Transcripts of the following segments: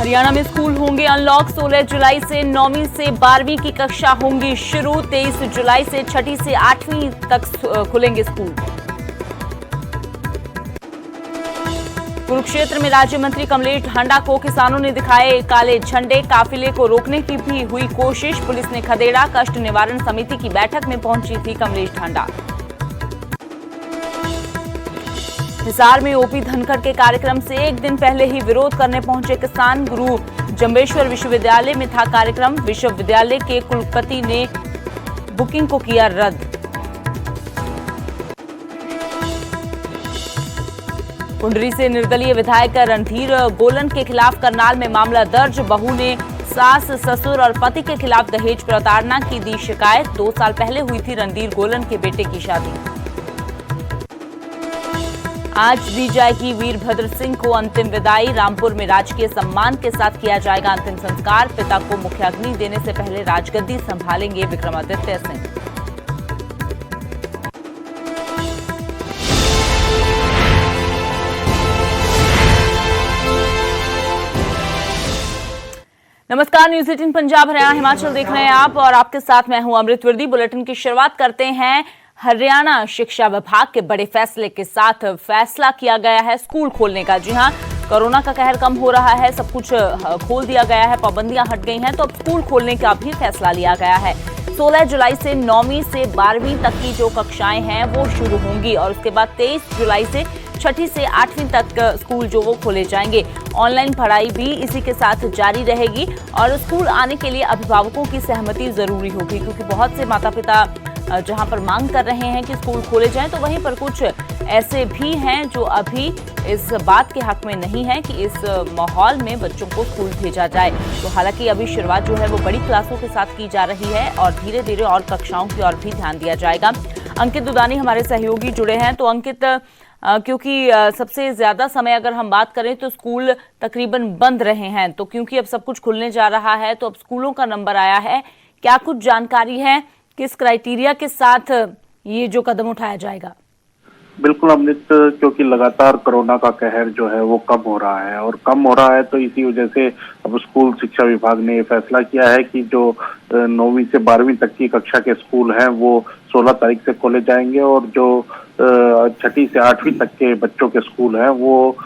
हरियाणा में स्कूल होंगे अनलॉक। 16 जुलाई से 9वीं से 12वीं की कक्षा होंगी शुरू। 23 जुलाई से 6ठी से 8वीं तक खुलेंगे स्कूल। कुरुक्षेत्र में राज्य मंत्री कमलेश ढांडा को किसानों ने दिखाए काले झंडे। काफिले को रोकने की भी हुई कोशिश। पुलिस ने खदेड़ा। कष्ट निवारण समिति की बैठक में पहुंची थी कमलेश ढांडा। हिसार में ओपी धनखड़ के कार्यक्रम से एक दिन पहले ही विरोध करने पहुंचे किसान। गुरु जंबेश्वर विश्वविद्यालय में था कार्यक्रम। विश्वविद्यालय के कुलपति ने बुकिंग को किया रद्द। कुंडरी से निर्दलीय विधायक रणधीर गोलन के खिलाफ करनाल में मामला दर्ज। बहू ने सास, ससुर और पति के खिलाफ दहेज प्रताड़ना की दी शिकायत। 2 साल पहले हुई थी रणधीर गोलन के बेटे की शादी। आज दी जाएगी वीरभद्र सिंह को अंतिम विदाई। रामपुर में राजकीय सम्मान के साथ किया जाएगा अंतिम संस्कार। पिता को मुख्य अग्नि देने से पहले राजगद्दी संभालेंगे विक्रमादित्य सिंह। नमस्कार, न्यूज 18 पंजाब हरियाणा हिमाचल देख रहे हैं आप और आपके साथ मैं हूं अमृत वर्दी। बुलेटिन की शुरुआत करते हैं हरियाणा शिक्षा विभाग के बड़े फैसले के साथ। फैसला किया गया है स्कूल खोलने का। जी हां, कोरोना का कहर कम हो रहा है, सब कुछ खोल दिया गया है, पाबंदियां हट गई हैं, तो अब स्कूल खोलने का भी फैसला लिया गया है। 16 जुलाई से 9वीं से 12वीं तक की जो कक्षाएं हैं वो शुरू होंगी और उसके बाद 23 जुलाई से 6ठी से 8वीं तक स्कूल जो वो खोले जाएंगे। ऑनलाइन पढ़ाई भी इसी के साथ जारी रहेगी और स्कूल आने के लिए अभिभावकों की सहमति जरूरी होगी, क्योंकि बहुत से माता पिता जहां पर मांग कर रहे हैं कि स्कूल खोले जाएं, तो वहीं पर कुछ ऐसे भी हैं जो अभी इस बात के हक में नहीं है कि इस माहौल में बच्चों को स्कूल भेजा जाए। तो हालांकि अभी शुरुआत जो है वो बड़ी क्लासों के साथ की जा रही है और धीरे धीरे और कक्षाओं की ओर भी ध्यान दिया जाएगा। अंकित दुदानी हमारे सहयोगी जुड़े हैं। तो अंकित, क्योंकि सबसे ज्यादा समय अगर हम बात करें तो स्कूल तकरीबन बंद रहे हैं, तो क्योंकि अब सब कुछ खुलने जा रहा है तो अब स्कूलों का नंबर आया है, क्या कुछ जानकारी है, किस क्राइटेरिया के साथ ये जो कदम उठाया जाएगा? बिल्कुल अमृत, क्योंकि लगातार कोरोना का कहर जो है वो कम हो रहा है और कम हो रहा है तो इसी वजह से अब स्कूल शिक्षा विभाग ने फैसला किया है कि जो 9वीं से 12वीं तक की कक्षा के स्कूल हैं वो 16 तारीख से खोले जाएंगे और जो 6ठी से 8वीं तक के बच्चों के स्कूल हैं वो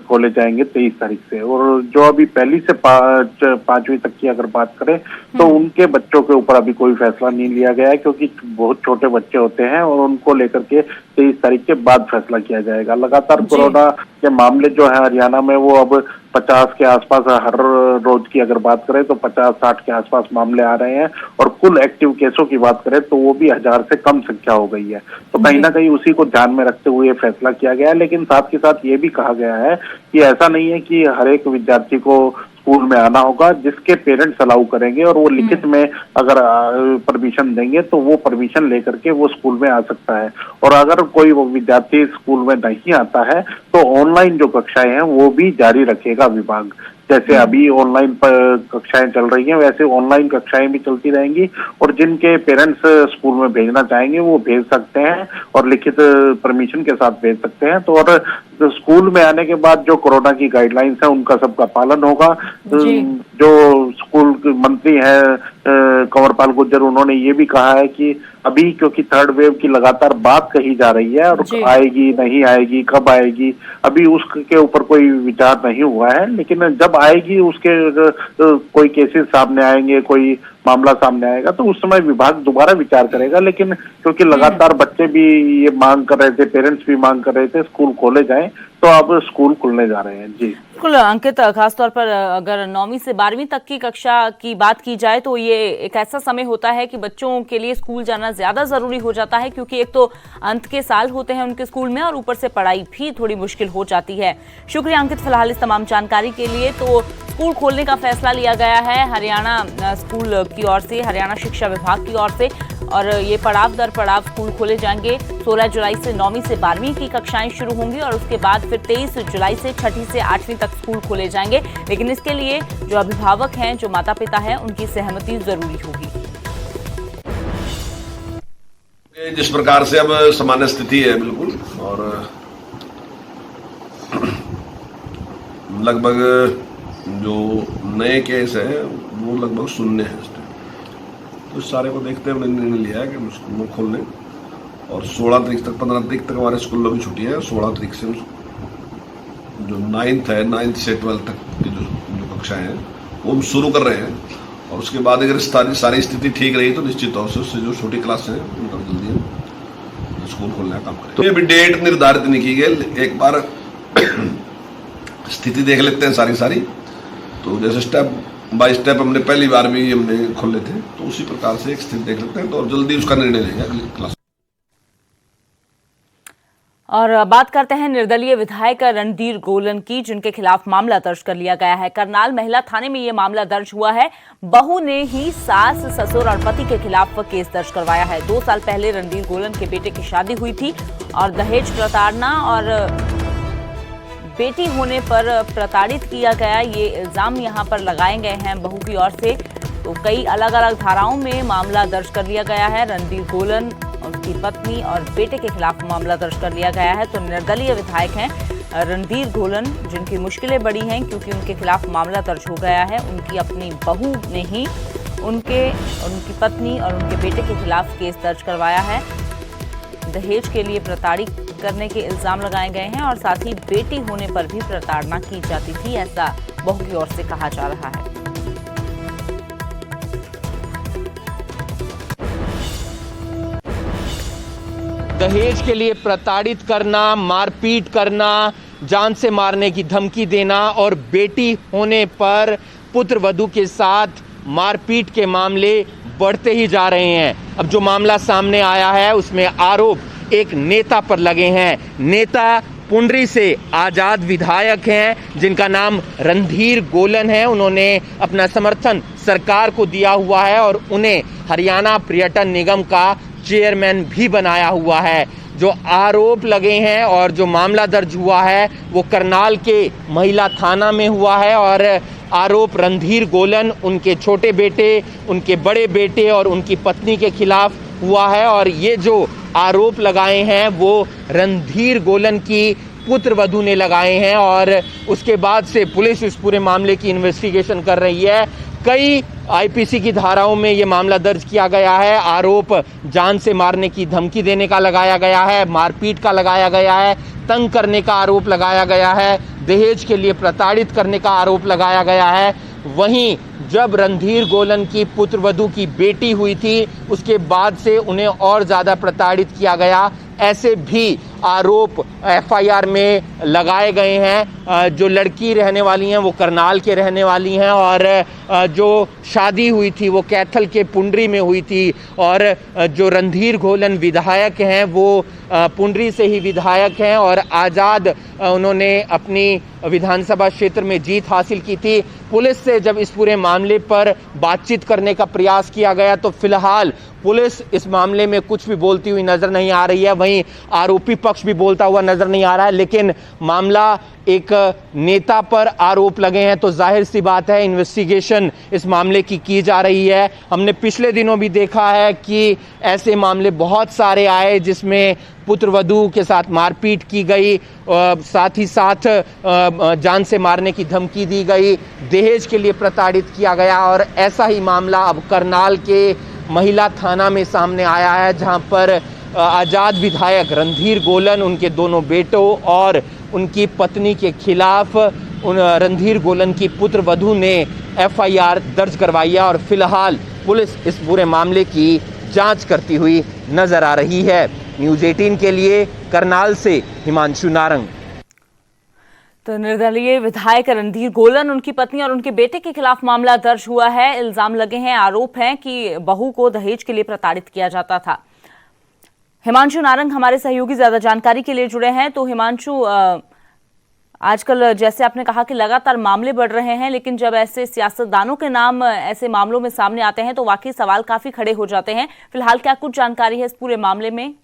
खोले जाएंगे 23 तारीख से। और जो अभी 1ली से 5वीं तक की अगर बात करें तो उनके बच्चों के ऊपर अभी कोई फैसला नहीं लिया गया है, क्योंकि बहुत छोटे बच्चे होते हैं और उनको लेकर के 23 तारीख के बाद फैसला किया जाएगा। लगातार कोरोना के मामले जो है हरियाणा में वो अब 50 के आसपास हर रोज की अगर बात करें तो 50-60 के आसपास मामले आ रहे हैं और कुल एक्टिव केसों की बात करें तो वो भी 1000 से कम संख्या हो गई है। तो कहीं ना कहीं उसी को ध्यान में रखते हुए फैसला किया गया है, लेकिन साथ के साथ ये भी कहा गया है कि ऐसा नहीं है कि हर एक विद्यार्थी को स्कूल में आना होगा। जिसके पेरेंट्स अलाउ करेंगे और वो लिखित में अगर परमिशन देंगे तो वो परमिशन लेकर के वो स्कूल में आ सकता है। और अगर कोई वो विद्यार्थी स्कूल में नहीं आता है तो ऑनलाइन जो कक्षाएं हैं वो भी जारी रखेगा विभाग। जैसे अभी ऑनलाइन कक्षाएं चल रही हैं वैसे ऑनलाइन कक्षाएं भी चलती रहेंगी और जिनके पेरेंट्स स्कूल में भेजना चाहेंगे वो भेज सकते हैं और लिखित परमिशन के साथ भेज सकते हैं। तो और स्कूल में आने के बाद जो कोरोना की गाइडलाइंस है उनका सबका पालन होगा। जो स्कूल के मंत्री हैं कंवरपाल गुर्जर, उन्होंने ये भी कहा है कि अभी क्योंकि 3rd वेव की लगातार बात कही जा रही है और आएगी नहीं आएगी, कब आएगी, अभी उसके ऊपर कोई विचार नहीं हुआ है, लेकिन जब आएगी उसके कोई केसेस सामने आएंगे, कोई मामला सामने आएगा तो उस समय विभाग दोबारा विचार करेगा। लेकिन क्योंकि लगातार बच्चे भी ये मांग कर रहे थे, पेरेंट्स भी मांग कर रहे थे स्कूल खोले जाएं, तो अब स्कूल खुलने जा रहे हैं। जी बिल्कुल अंकित, खासतौर पर अगर 9वीं से 12वीं तक की कक्षा की बात की जाए तो ये एक ऐसा समय होता है कि बच्चों के लिए स्कूल जाना ज्यादा जरूरी हो जाता है, क्योंकि एक तो अंत के साल होते हैं उनके स्कूल में और ऊपर से पढ़ाई भी थोड़ी मुश्किल हो जाती है। शुक्रिया अंकित फिलहाल इस तमाम जानकारी के लिए। तो स्कूल खोलने का फैसला लिया गया है हरियाणा स्कूल की ओर से, हरियाणा शिक्षा विभाग की ओर से, और ये पड़ाव दर पड़ाव स्कूल खोले जाएंगे। 16 जुलाई से 9वीं से 12वीं की कक्षाएं शुरू होंगी और उसके बाद फिर 23 जुलाई से 6ठी से 8वीं तक स्कूल खोले जाएंगे। लेकिन इसके लिए जो अभिभावक हैं, जो माता पिता हैं, उनकी सहमति जरूरी होगी। जिस प्रकार से अब सामान्य स्थिति है बिल्कुल, और लगभग जो नए केस है वो लगभग शून्य है इस टाइम। तो इस सारे को देखते हुए हमने निर्णय लिया है कि हम स्कूल खोल लें और 16 तारीख तक 15 तारीख तक हमारे स्कूलों की छुट्टी है। 16 तारीख से जो 9th से 12th तक की जो कक्षाएं हैं वो हम शुरू कर रहे हैं और उसके बाद अगर सारी स्थिति ठीक रही तो निश्चित तौर से उससे जो छोटी क्लास है उनका जल्दी हम स्कूल खोलने का काम करें। तो अभी डेट निर्धारित नहीं की गई, एक बार स्थिति देख लेते हैं सारी। तो जैसे स्टेप बाय स्टेप हमने पहली बार भी हमने खोले थे तो उसी प्रकार से एक स्थिति देख लेते हैं तो और जल्दी उसका निर्णय लेंगे अगली क्लास। और बात करते हैं निर्दलीय विधायक रणधीर गोलन की, जिनके खिलाफ मामला दर्ज कर लिया गया है। करनाल महिला थाने में ये मामला दर्ज हुआ है। बहू ने ही सास, ससुर और पति के खिलाफ केस दर्ज करवाया है। 2 साल पहले रणधीर गोलन के बेटे की शादी हुई थी और दहेज प्रताड़ना और बेटी होने पर प्रताड़ित किया गया, ये इल्जाम यहां पर लगाए गए हैं बहू की ओर से। तो कई अलग अलग धाराओं में मामला दर्ज कर लिया गया है। रणधीर गोलन, उनकी पत्नी और बेटे के खिलाफ मामला दर्ज कर लिया गया है। तो निर्दलीय विधायक हैं रणधीर गोलन, जिनकी मुश्किलें बड़ी हैं क्योंकि उनके खिलाफ मामला दर्ज हो गया है। उनकी अपनी बहू ने ही उनकी पत्नी और उनके बेटे के खिलाफ केस दर्ज करवाया है। दहेज के लिए प्रताड़ित करने के इल्जाम लगाए गए हैं और साथ ही बेटी होने पर भी प्रताड़ना की जाती थी, ऐसा बहू की ओर से कहा जा रहा है। दहेज के लिए प्रताड़ित करना, मारपीट करना, जान से मारने की धमकी देना और बेटी होने पर पुत्र वधू के साथ मारपीट के मामले बढ़ते ही जा रहे हैं। अब जो मामला सामने आया है उसमें आरोप एक नेता पर लगे हैं। नेता पुंडरी से आजाद विधायक हैं जिनका नाम रणधीर गोलन है। उन्होंने अपना समर्थन सरकार को दिया हुआ है और उन्हें हरियाणा पर्यटन निगम का चेयरमैन भी बनाया हुआ है। जो आरोप लगे हैं और जो मामला दर्ज हुआ है वो करनाल के महिला थाना में हुआ है और आरोप रणधीर गोलन, उनके छोटे बेटे, उनके बड़े बेटे और उनकी पत्नी के खिलाफ हुआ है। और ये जो आरोप लगाए हैं वो रणधीर गोलन की पुत्र वधू ने लगाए हैं और उसके बाद से पुलिस इस पूरे मामले की इन्वेस्टिगेशन कर रही है। कई आईपीसी की धाराओं में ये मामला दर्ज किया गया है। आरोप जान से मारने की धमकी देने का लगाया गया है, मारपीट का लगाया गया है, तंग करने का आरोप लगाया गया है, दहेज के लिए प्रताड़ित करने का आरोप लगाया गया है। वहीं जब रणधीर गोलन की पुत्रवधू की बेटी हुई थी उसके बाद से उन्हें और ज़्यादा प्रताड़ित किया गया, ऐसे भी आरोप एफआईआर में लगाए गए हैं। जो लड़की रहने वाली हैं वो करनाल के रहने वाली हैं और जो शादी हुई थी वो कैथल के पुंडरी में हुई थी और जो रणधीर गोलन विधायक हैं वो पुंडरी से ही विधायक हैं और आज़ाद उन्होंने अपनी विधानसभा क्षेत्र में जीत हासिल की थी। पुलिस से जब इस पूरे मामले पर बातचीत करने का प्रयास किया गया तो फिलहाल पुलिस इस मामले में कुछ भी बोलती हुई नजर नहीं आ रही है, वहीं आरोपी पक्ष भी बोलता हुआ नजर नहीं आ रहा है। लेकिन मामला एक नेता पर आरोप लगे हैं तो जाहिर सी बात है इन्वेस्टिगेशन इस मामले की जा रही है। हमने पिछले दिनों भी देखा है कि ऐसे मामले बहुत सारे आए जिसमें पुत्रवधू के साथ मारपीट की गई, साथ ही साथ जान से मारने की धमकी दी गई, दहेज के लिए प्रताड़ित किया गया और ऐसा ही मामला अब करनाल के महिला थाना में सामने आया है जहां पर आजाद विधायक रणधीर गोलन, उनके दोनों बेटों और उनकी पत्नी के खिलाफ रणधीर गोलन की पुत्रवधू ने एफआईआर दर्ज करवाई है और फिलहाल पुलिस इस पूरे मामले की जांच करती हुई नजर आ रही है। न्यूज़ 18 के लिए करनाल से हिमांशु नारंग। तो निर्दलीय विधायक रणधीर गोलन, उनकी पत्नी और उनके बेटे के खिलाफ मामला दर्ज हुआ है। इल्जाम लगे हैं, आरोप हैं कि बहू को दहेज के लिए प्रताड़ित किया जाता था। हिमांशु नारंग हमारे सहयोगी ज्यादा जानकारी के लिए जुड़े हैं। तो हिमांशु, आजकल जैसे आपने कहा कि लगातार मामले बढ़ रहे हैं, लेकिन जब ऐसे सियासतदानों के नाम ऐसे मामलों में सामने आते हैं तो वाकई सवाल काफी खड़े हो जाते हैं। फिलहाल क्या कुछ जानकारी है इस पूरे मामले में?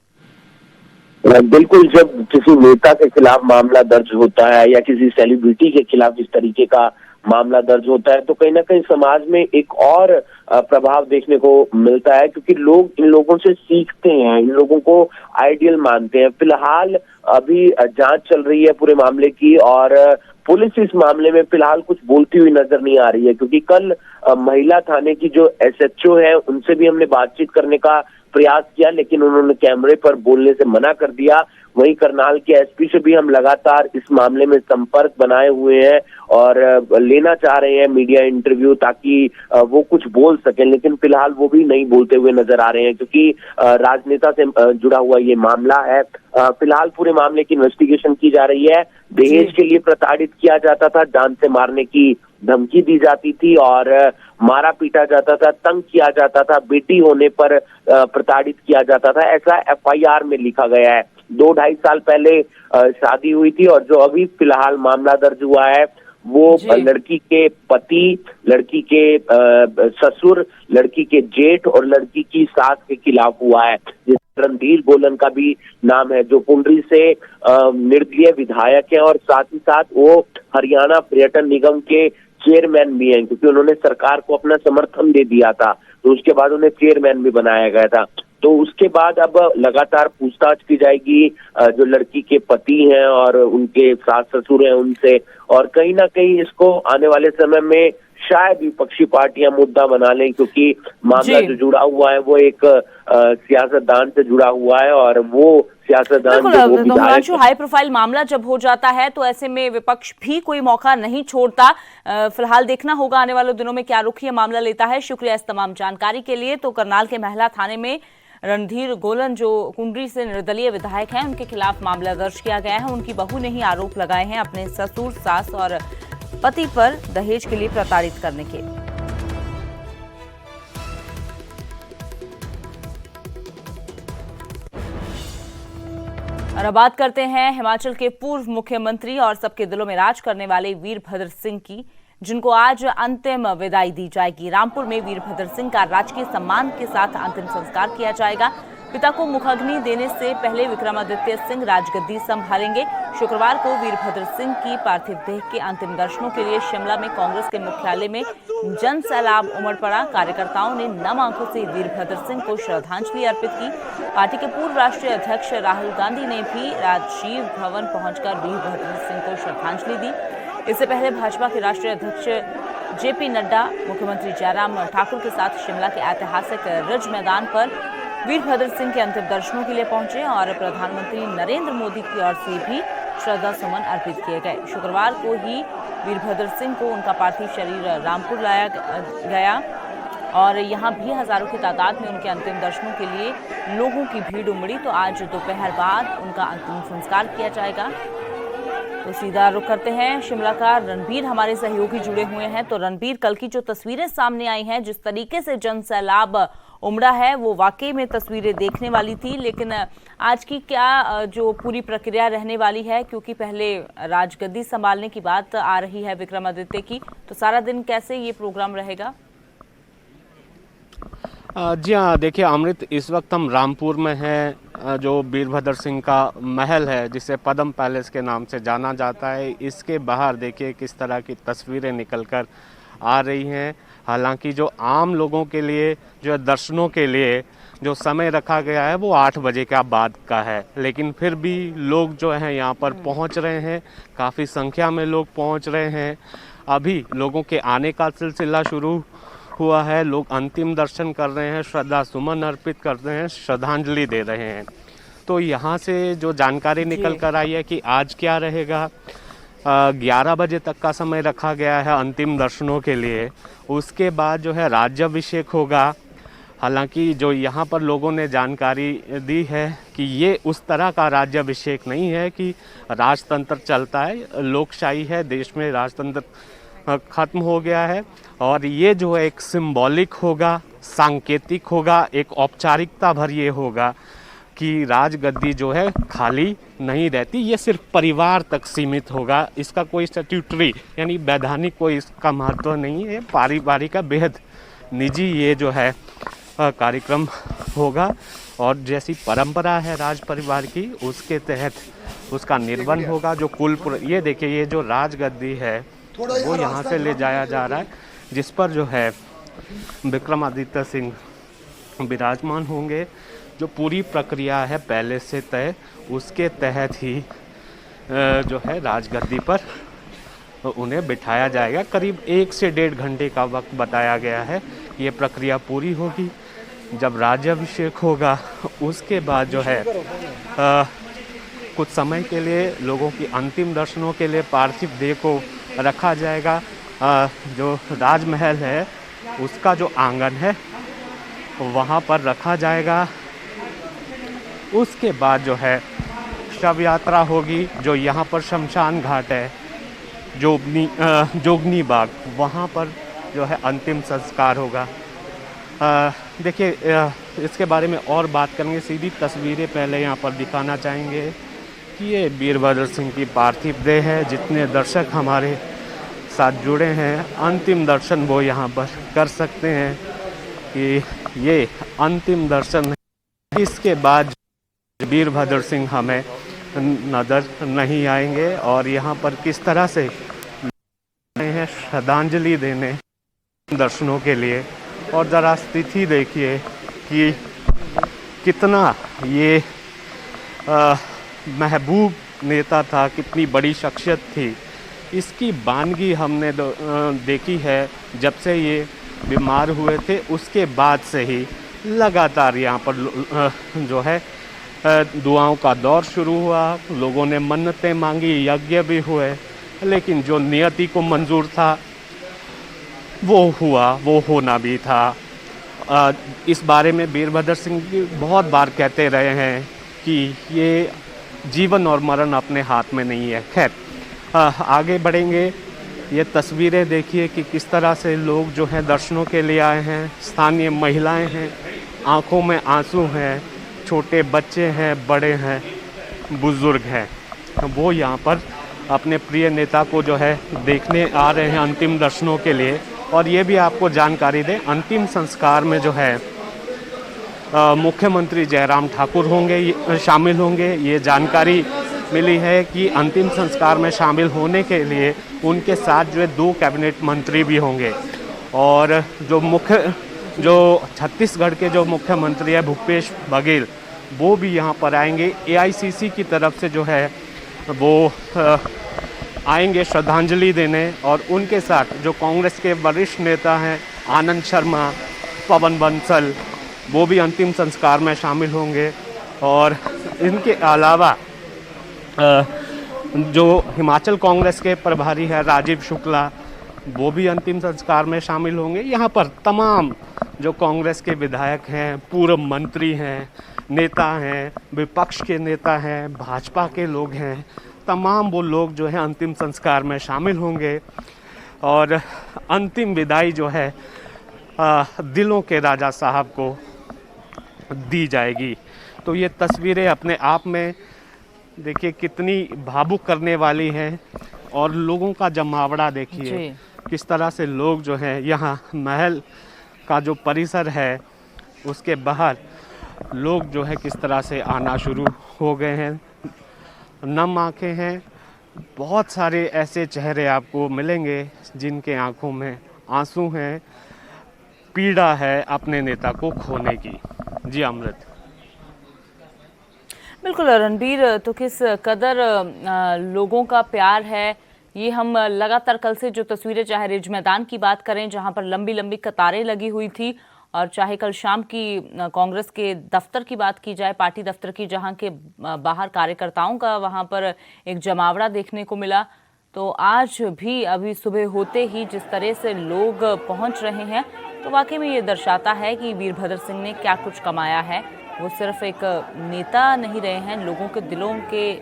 बिल्कुल, जब किसी नेता के खिलाफ मामला दर्ज होता है या किसी सेलिब्रिटी के खिलाफ इस तरीके का मामला दर्ज होता है तो कहीं ना कहीं समाज में एक और प्रभाव देखने को मिलता है, क्योंकि लोग इन लोगों से सीखते हैं, इन लोगों को आइडियल मानते हैं। फिलहाल अभी जांच चल रही है पूरे मामले की और पुलिस इस मामले में फिलहाल कुछ बोलती हुई नजर नहीं आ रही है, क्योंकि कल महिला थाने की जो SHO है उनसे भी हमने बातचीत करने का प्रयास किया, लेकिन उन्होंने कैमरे पर बोलने से मना कर दिया। वहीं करनाल के SP से भी हम लगातार इस मामले में संपर्क बनाए हुए हैं और लेना चाह रहे हैं मीडिया इंटरव्यू, ताकि वो कुछ बोल सकें, लेकिन फिलहाल वो भी नहीं बोलते हुए नजर आ रहे हैं, क्योंकि राजनेता से जुड़ा हुआ ये मामला है। फिलहाल पूरे मामले की इन्वेस्टिगेशन की जा रही है। दहेज के लिए प्रताड़ित किया जाता था, जान से मारने की धमकी दी जाती थी और मारा पीटा जाता था, तंग किया जाता था, बेटी होने पर प्रताड़ित किया जाता था, ऐसा FIR में लिखा गया है। 2-2.5 साल पहले शादी हुई थी और जो अभी फिलहाल मामला दर्ज हुआ है वो लड़की के पति, लड़की के ससुर, लड़की के जेठ और लड़की की सास के खिलाफ हुआ है। रणधीर गोलन का भी नाम है, जो पुंडरी से निर्दलीय विधायक है और साथ ही साथ वो हरियाणा पर्यटन निगम के चेयरमैन भी हैं, क्योंकि उन्होंने सरकार को अपना समर्थन दे दिया था, तो उसके बाद उन्हें चेयरमैन भी बनाया गया था। तो उसके बाद अब लगातार पूछताछ की जाएगी जो लड़की के पति हैं और उनके सास ससुर हैं उनसे, और कहीं ना कहीं इसको आने वाले समय में शायद विपक्षी पार्टियां मुद्दा बना लें, क्योंकि मामला जो जुड़ा हुआ है वो एक सियासतदान से जुड़ा हुआ है और वो सियासतदान हाई प्रोफाइल मामला जब हो जाता है तो ऐसे में विपक्ष भी कोई मौका नहीं छोड़ता। फिलहाल देखना होगा आने वाले दिनों में क्या रुख ये मामला लेता है। शुक्रिया इस तमाम जानकारी के लिए। तो करनाल के महिला थाने में रणधीर गोलन जो कुंडरी से निर्दलीय विधायक हैं उनके खिलाफ मामला दर्ज किया गया है। उनकी बहू ने ही आरोप लगाए हैं अपने ससुर, सास और पति पर दहेज के लिए प्रताड़ित करने के। और अब बात करते हैं हिमाचल के पूर्व मुख्यमंत्री और सबके दिलों में राज करने वाले वीरभद्र सिंह की, जिनको आज अंतिम विदाई दी जाएगी। रामपुर में वीरभद्र सिंह का राजकीय सम्मान के साथ अंतिम संस्कार किया जाएगा। पिता को मुखाग्नि देने से पहले विक्रमादित्य सिंह राजगद्दी संभालेंगे। शुक्रवार को वीरभद्र सिंह की पार्थिव देह के अंतिम दर्शनों के लिए शिमला में कांग्रेस के मुख्यालय में जन सैलाब उमड़ पड़ा। कार्यकर्ताओं ने नम आंखों से वीरभद्र सिंह को श्रद्धांजलि अर्पित की। पार्टी के पूर्व राष्ट्रीय अध्यक्ष राहुल गांधी ने भी राजीव भवन पहुंचकर वीरभद्र सिंह को श्रद्धांजलि दी। इससे पहले भाजपा के राष्ट्रीय अध्यक्ष JP नड्डा मुख्यमंत्री जयराम ठाकुर के साथ शिमला के ऐतिहासिक रिज मैदान पर वीरभद्र सिंह के अंतिम दर्शनों के लिए पहुंचे और प्रधानमंत्री नरेंद्र मोदी की ओर से भी श्रद्धा सुमन अर्पित किए गए। शुक्रवार को ही वीरभद्र सिंह को उनका पार्थिव शरीर रामपुर लाया गया और यहां भी हजारों की तादाद में उनके अंतिम दर्शनों के लिए लोगों की भीड़ उमड़ी। तो आज दोपहर बाद उनका अंतिम संस्कार किया जाएगा। तो सीधा रुख करते हैं शिमला का। रणबीर हमारे सहयोगी जुड़े हुए हैं। तो रणबीर, कल की जो तस्वीरें सामने आई हैं, जिस तरीके से जन सैलाब उमड़ा है, वो वाकई में तस्वीरें देखने वाली थी, लेकिन आज की क्या जो पूरी प्रक्रिया रहने वाली है, क्योंकि पहले राजगद्दी संभालने की बात आ रही है विक्रमादित्य की, तो सारा दिन कैसे ये प्रोग्राम रहेगा? जी हाँ, देखिए अमृत, इस वक्त हम रामपुर में हैं। जो वीरभद्र सिंह का महल है, जिसे पद्म पैलेस के नाम से जाना जाता है, इसके बाहर देखिए किस तरह की तस्वीरें निकलकर आ रही हैं। हालांकि जो आम लोगों के लिए जो दर्शनों के लिए जो समय रखा गया है वो 8 बजे का बाद का है, लेकिन फिर भी लोग जो हैं यहाँ पर पहुँच रहे हैं। काफ़ी संख्या में लोग पहुँच रहे हैं। अभी लोगों के आने का सिलसिला शुरू हुआ है। लोग अंतिम दर्शन कर रहे हैं, श्रद्धा सुमन अर्पित कर रहे हैं, श्रद्धांजलि दे रहे हैं। तो यहाँ से जो जानकारी निकल कर आई है कि आज क्या रहेगा, 11 बजे तक का समय रखा गया है अंतिम दर्शनों के लिए। उसके बाद जो है राज्याभिषेक होगा। हालांकि जो यहाँ पर लोगों ने जानकारी दी है कि ये उस तरह का राज्याभिषेक नहीं है कि राजतंत्र चलता है, लोकशाही है, देश में राजतंत्र ख़त्म हो गया है। और ये जो है एक सिंबॉलिक होगा, सांकेतिक होगा, एक औपचारिकता भर ये होगा कि राजगद्दी जो है खाली नहीं रहती, ये सिर्फ परिवार तक सीमित होगा। इसका कोई स्टैट्यूटरी यानी वैधानिक कोई इसका महत्व नहीं है। पारिवारिक का बेहद निजी ये जो है कार्यक्रम होगा और जैसी परंपरा है राज परिवार की, उसके तहत उसका निर्वहन होगा। जो ये देखिए, ये जो राजगद्दी है वो यहाँ से ले जाया जा रहा है, जिस पर जो है विक्रमादित्य सिंह विराजमान होंगे। जो पूरी प्रक्रिया है पहले से तय, उसके तहत ही जो है राजगद्दी पर उन्हें बिठाया जाएगा। करीब 1 से 1.5 घंटे का वक्त बताया गया है। ये प्रक्रिया पूरी होगी, जब राज्याभिषेक होगा उसके बाद जो है कुछ समय के लिए लोगों की अंतिम दर्शनों के लिए पार्थिव देह को रखा जाएगा। जो राजमहल है उसका जो आंगन है वहाँ पर रखा जाएगा। उसके बाद जो है शव यात्रा होगी, जो यहाँ पर शमशान घाट है जोगनी बाग, वहाँ पर जो है अंतिम संस्कार होगा। देखिए इसके बारे में और बात करेंगे। सीधी तस्वीरें पहले यहाँ पर दिखाना चाहेंगे कि ये वीरभद्र सिंह की पार्थिव देह है। जितने दर्शक हमारे साथ जुड़े हैं अंतिम दर्शन वो यहाँ पर कर सकते हैं कि ये अंतिम दर्शन है। इसके बाद वीरभद्र सिंह हमें नज़र नहीं आएंगे और यहाँ पर किस तरह से हैं श्रद्धांजलि देने दर्शनों के लिए। और ज़रा स्थिति देखिए कि कितना ये महबूब नेता था, कितनी बड़ी शख्सियत थी। इसकी वानगी हमने देखी है जब से ये बीमार हुए थे, उसके बाद से ही लगातार यहाँ पर जो है दुआओं का दौर शुरू हुआ। लोगों ने मन्नतें मांगी, यज्ञ भी हुए, लेकिन जो नियति को मंजूर था वो हुआ, वो होना भी था। इस बारे में वीरभद्र सिंह बहुत बार कहते रहे हैं कि ये जीवन और मरण अपने हाथ में नहीं है। खैर आगे बढ़ेंगे। ये तस्वीरें देखिए कि किस तरह से लोग जो हैं दर्शनों के लिए आए हैं। स्थानीय महिलाएं हैं, आंखों में आंसू हैं, छोटे बच्चे हैं, बड़े हैं, बुजुर्ग हैं, वो यहाँ पर अपने प्रिय नेता को जो है देखने आ रहे हैं अंतिम दर्शनों के लिए। और ये भी आपको जानकारी दें, अंतिम संस्कार में जो है मुख्यमंत्री जयराम ठाकुर होंगे, शामिल होंगे। ये जानकारी मिली है कि अंतिम संस्कार में शामिल होने के लिए उनके साथ जो है 2 कैबिनेट मंत्री भी होंगे। और जो छत्तीसगढ़ के जो मुख्यमंत्री है भूपेश बघेल, वो भी यहाँ पर आएंगे। AICC की तरफ से जो है वो आएंगे श्रद्धांजलि देने। और उनके साथ जो कांग्रेस के वरिष्ठ नेता हैं आनंद शर्मा, पवन बंसल, वो भी अंतिम संस्कार में शामिल होंगे। और इनके अलावा जो हिमाचल कांग्रेस के प्रभारी है राजीव शुक्ला, वो भी अंतिम संस्कार में शामिल होंगे। यहाँ पर तमाम जो कांग्रेस के विधायक हैं, पूर्व मंत्री हैं, नेता हैं, विपक्ष के नेता हैं, भाजपा के लोग हैं, तमाम वो लोग जो हैं अंतिम संस्कार में शामिल होंगे। और अंतिम विदाई जो है दिलों के राजा साहब को दी जाएगी। तो ये तस्वीरें अपने आप में देखिए कितनी भावुक करने वाली हैं। और लोगों का जमावड़ा देखिए किस तरह से लोग जो हैं यहाँ महल का जो परिसर है उसके बाहर लोग जो है किस तरह से आना शुरू हो गए हैं। नम आंखें हैं, बहुत सारे ऐसे चेहरे आपको मिलेंगे जिनके आंखों में आंसू हैं, पीड़ा है अपने नेता को खोने की। जी अमृत। बिल्कुल रणबीर, तो किस कदर लोगों का प्यार है ये हम लगातार कल से जो तस्वीरें, चाहे रिज मैदान की बात करें जहां पर लंबी लंबी कतारें लगी हुई थी, और चाहे कल शाम की कांग्रेस के दफ्तर की बात की जाए, पार्टी दफ्तर की, जहां के बाहर कार्यकर्ताओं का वहां पर एक जमावड़ा देखने को मिला, तो आज भी अभी सुबह होते ही जिस तरह से लोग पहुंच रहे हैं, तो वाकई में ये दर्शाता है कि वीरभद्र सिंह ने क्या कुछ कमाया है। वो सिर्फ एक नेता नहीं रहे हैं, लोगों के दिलों के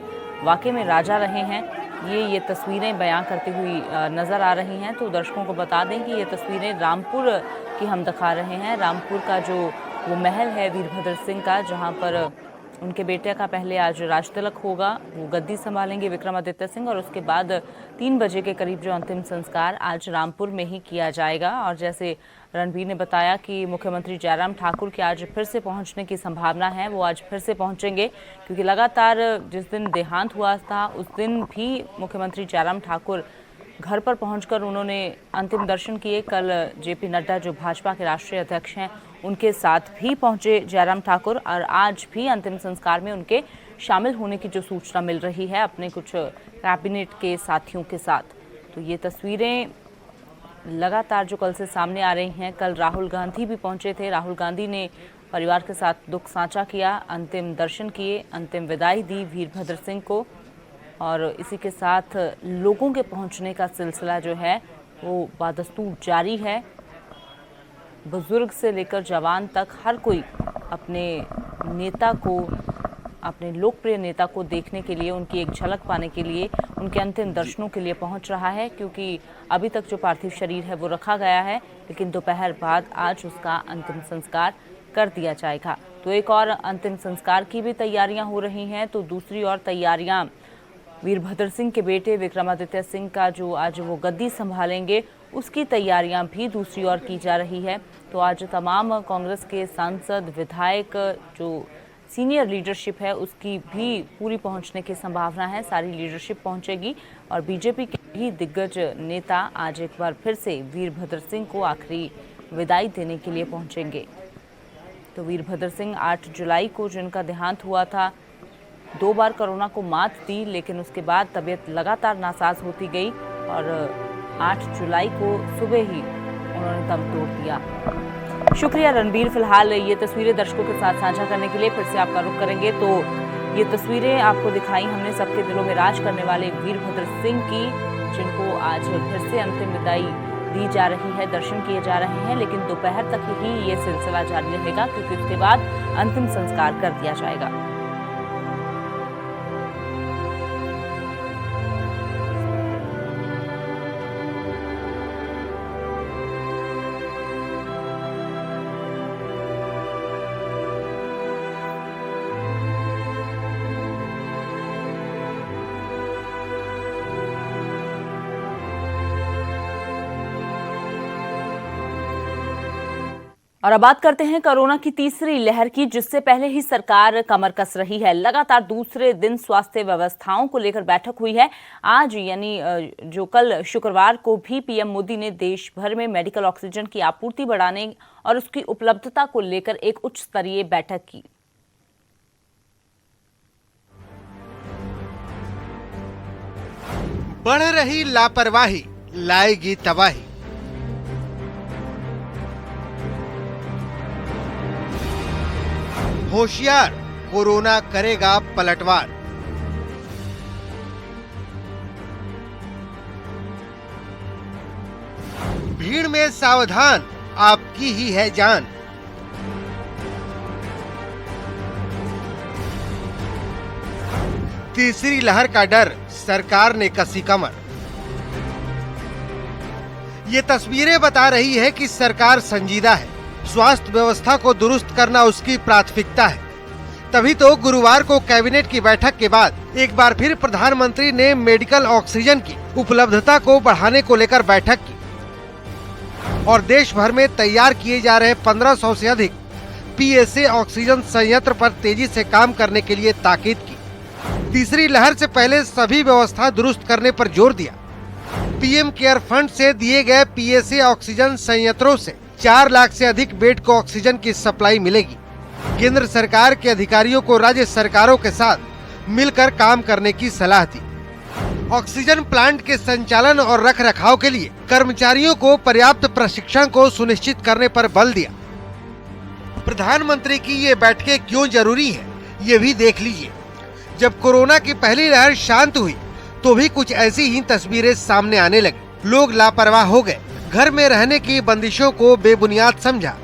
वाकई में राजा रहे हैं। ये तस्वीरें बयां करती हुई नज़र आ रही हैं। तो दर्शकों को बता दें कि ये तस्वीरें रामपुर की हम दिखा रहे हैं। रामपुर का जो वो महल है वीरभद्र सिंह का, जहां पर उनके बेटे का पहले आज राजतिलक होगा, वो गद्दी संभालेंगे विक्रमादित्य सिंह, और उसके बाद 3 बजे के करीब जो अंतिम संस्कार आज रामपुर में ही किया जाएगा। और जैसे रणबीर ने बताया कि मुख्यमंत्री जयराम ठाकुर के आज फिर से पहुंचने की संभावना है, वो आज फिर से पहुंचेंगे, क्योंकि लगातार जिस दिन देहांत हुआ था उस दिन भी मुख्यमंत्री जयराम ठाकुर घर पर पहुंचकर उन्होंने अंतिम दर्शन किए। कल जेपी नड्डा जो भाजपा के राष्ट्रीय अध्यक्ष हैं उनके साथ भी पहुंचे जयराम ठाकुर, और आज भी अंतिम संस्कार में उनके शामिल होने की जो सूचना मिल रही है अपने कुछ कैबिनेट के साथियों के साथ। तो ये तस्वीरें लगातार जो कल से सामने आ रही हैं। कल राहुल गांधी भी पहुंचे थे। राहुल गांधी ने परिवार के साथ दुख साझा किया, अंतिम दर्शन किए, अंतिम विदाई दी वीरभद्र सिंह को। और इसी के साथ लोगों के पहुंचने का सिलसिला जो है वो बादस्तूर जारी है। बुजुर्ग से लेकर जवान तक हर कोई अपने नेता को, अपने लोकप्रिय नेता को देखने के लिए, उनकी एक झलक पाने के लिए, उनके अंतिम दर्शनों के लिए पहुंच रहा है। क्योंकि अभी तक जो पार्थिव शरीर है वो रखा गया है, लेकिन दोपहर बाद आज उसका अंतिम संस्कार कर दिया जाएगा। तो एक और अंतिम संस्कार की भी तैयारियां हो रही हैं, तो दूसरी ओर तैयारियां वीरभद्र सिंह के बेटे विक्रमादित्य सिंह का जो आज वो गद्दी संभालेंगे, उसकी तैयारियां भी दूसरी ओर की जा रही है। तो आज तमाम कांग्रेस के सांसद, विधायक, जो सीनियर लीडरशिप है उसकी भी पूरी पहुंचने की संभावना है। सारी लीडरशिप पहुंचेगी और बीजेपी के भी दिग्गज नेता आज एक बार फिर से वीरभद्र सिंह को आखिरी विदाई देने के लिए पहुंचेंगे। तो वीरभद्र सिंह 8 जुलाई को जिनका देहांत हुआ था, 2 बार कोरोना को मात दी, लेकिन उसके बाद तबीयत लगातार नासाज होती गई और 8 जुलाई को सुबह ही उन्होंने दम तोड़ दिया। शुक्रिया रणबीर। फिलहाल ये तस्वीरें दर्शकों के साथ साझा करने के लिए फिर से आपका रुख करेंगे। तो ये तस्वीरें आपको दिखाई हमने सबके दिलों में राज करने वाले वीरभद्र सिंह की, जिनको आज फिर से अंतिम विदाई दी जा रही है, दर्शन किए जा रहे हैं। लेकिन दोपहर तक ही ये सिलसिला जारी रहेगा, क्योंकि उसके बाद अंतिम संस्कार कर दिया जाएगा। और अब बात करते हैं कोरोना की तीसरी लहर की, जिससे पहले ही सरकार कमर कस रही है। लगातार दूसरे दिन स्वास्थ्य व्यवस्थाओं को लेकर बैठक हुई है। आज यानी जो कल शुक्रवार को भी पीएम मोदी ने देश भर में मेडिकल ऑक्सीजन की आपूर्ति बढ़ाने और उसकी उपलब्धता को लेकर एक उच्च स्तरीय बैठक की। बढ़ रही लापरवाही लाएगी तबाही। होशियार, कोरोना करेगा पलटवार। भीड़ में सावधान, आपकी ही है जान। तीसरी लहर का डर, सरकार ने कसी कमर। ये तस्वीरें बता रही है कि सरकार संजीदा है। स्वास्थ्य व्यवस्था को दुरुस्त करना उसकी प्राथमिकता है। तभी तो गुरुवार को कैबिनेट की बैठक के बाद एक बार फिर प्रधानमंत्री ने मेडिकल ऑक्सीजन की उपलब्धता को बढ़ाने को लेकर बैठक की और देश भर में तैयार किए जा रहे 1500 से अधिक पीएसए ऑक्सीजन संयंत्र पर तेजी से काम करने के लिए ताकीद की। तीसरी लहर से पहले सभी व्यवस्था दुरुस्त करने पर जोर दिया। पीएम केयर फंड से दिए गए पीएसए ऑक्सीजन संयंत्रों से 4 लाख से अधिक बेड को ऑक्सीजन की सप्लाई मिलेगी। केंद्र सरकार के अधिकारियों को राज्य सरकारों के साथ मिलकर काम करने की सलाह दी। ऑक्सीजन प्लांट के संचालन और रखरखाव के लिए कर्मचारियों को पर्याप्त प्रशिक्षण को सुनिश्चित करने पर बल दिया। प्रधानमंत्री की ये बैठकें क्यों जरूरी है, ये भी देख लीजिए। जब कोरोना की पहली लहर शांत हुई तो भी कुछ ऐसी ही तस्वीरें सामने आने लगी। लोग लापरवाह हो गए, घर में रहने की बंदिशों को बेबुनियाद समझा।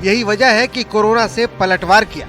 यही वजह है कि कोरोना से पलटवार किया।